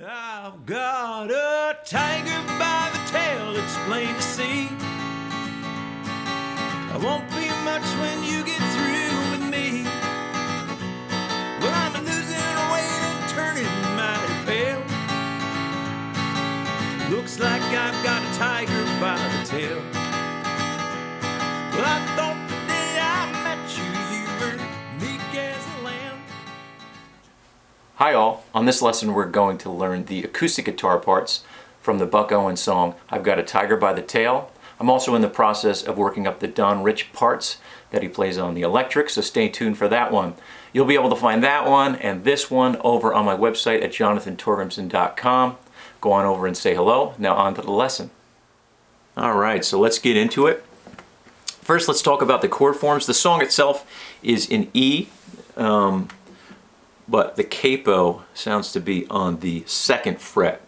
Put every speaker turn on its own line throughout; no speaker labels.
I've got a tiger by the tail, it's plain to see. I won't be much when you get through with me. Well, I'm losing weight and turning mighty pale. Looks like I've got a tiger by the tail. Well, I thought the day I met you, you were meek as a lamb.
Hi all, on this lesson we're going to learn the acoustic guitar parts from the Buck Owens song, I've Got a Tiger by the Tail. I'm also in the process of working up the Don Rich parts that he plays on the electric, so stay tuned for that one. You'll be able to find that one and this one over on my website at jonathantorgrimson.com. Go on over and say hello. Now on to the lesson. Alright, so let's get into it. First let's talk about the chord forms. The song itself is in E, but the capo sounds to be on the 2nd fret.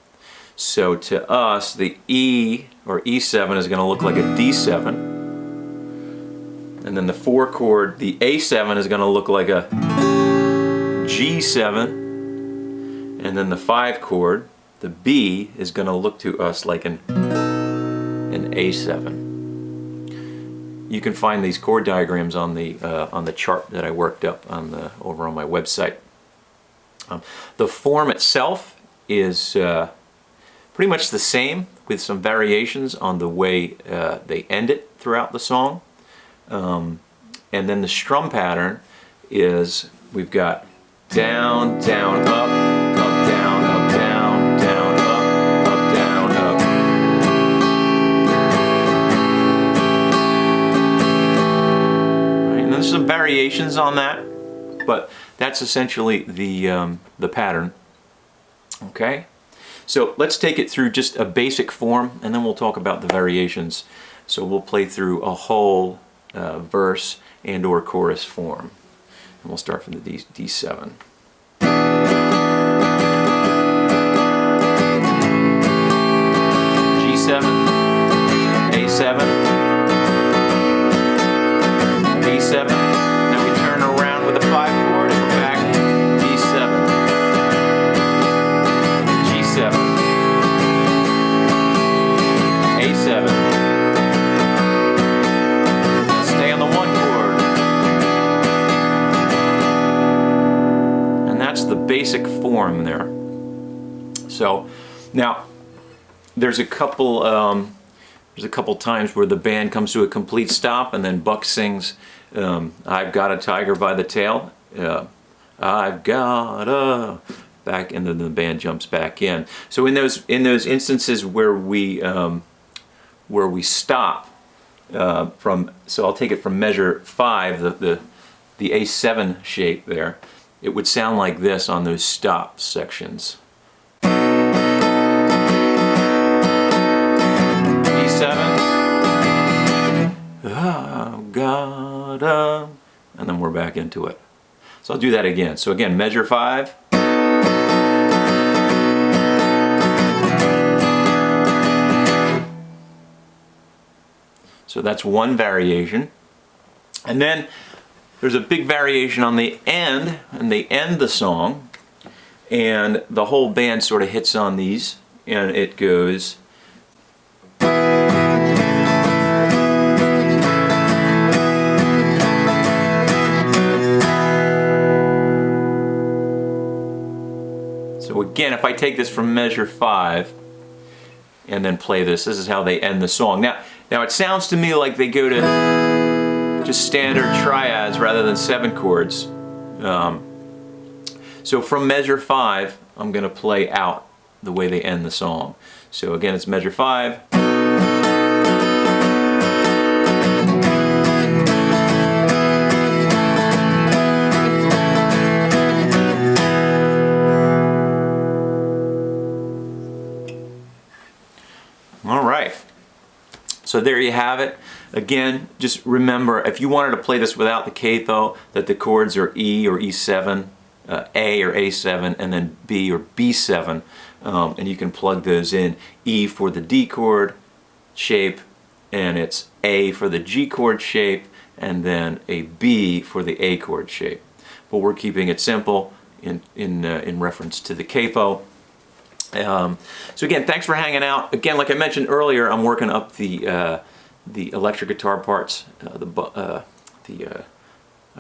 So to us, the E or E7 is going to look like a D7. And then the 4 chord, the A7 is going to look like a G7. And then the 5 chord, the B, is going to look to us like an A7. You can find these chord diagrams on the chart that I worked up over on my website. The form itself is pretty much the same with some variations on the way they end it throughout the song. And then the strum pattern is we've got down, down, up, up, down, up, down, down, up, down, up. Right, and there's some variations on that, but that's essentially the pattern. Okay, so let's take it through just a basic form, and then we'll talk about the variations. So we'll play through a whole verse and or chorus form, and we'll start from the D7. G7, A7, B7. Now we turn around with a 5 chord and we're back D7, G7, A7. Stay on the 1 chord. And that's the basic form there. So now there's a couple times where the band comes to a complete stop and then Buck sings I've got a tiger by the tail. I've got a back, and then the band jumps back in. So in those instances where we stop from, so I'll take it from measure 5, the A7 shape there. It would sound like this on those stop sections. I've got a, and then we're back into it. So I'll do that again. So again, measure 5. So that's one variation. And then there's a big variation on the end, and they end the song, and the whole band sort of hits on these, and it goes. So again, if I take this from measure 5 and then play this, this is how they end the song. Now it sounds to me like they go to just standard triads rather than 7 chords. So from measure 5, I'm going to play out the way they end the song. So again, it's measure 5. All right, so there you have it. Again, just remember, if you wanted to play this without the capo, that the chords are E or E7, A or A7, and then B or B7, and you can plug those in. E for the D chord shape, and it's A for the G chord shape, and then a B for the A chord shape. But we're keeping it simple in reference to the capo. So again, thanks for hanging out. Again, like I mentioned earlier, I'm working up the electric guitar parts, I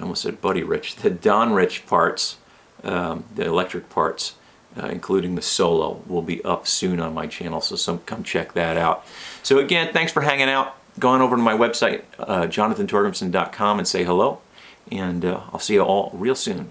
almost said Buddy Rich, the Don Rich parts, the electric parts, including the solo, will be up soon on my channel, so come check that out. So again, thanks for hanging out. Go on over to my website, jonathantorgrimson.com, and say hello, and I'll see you all real soon.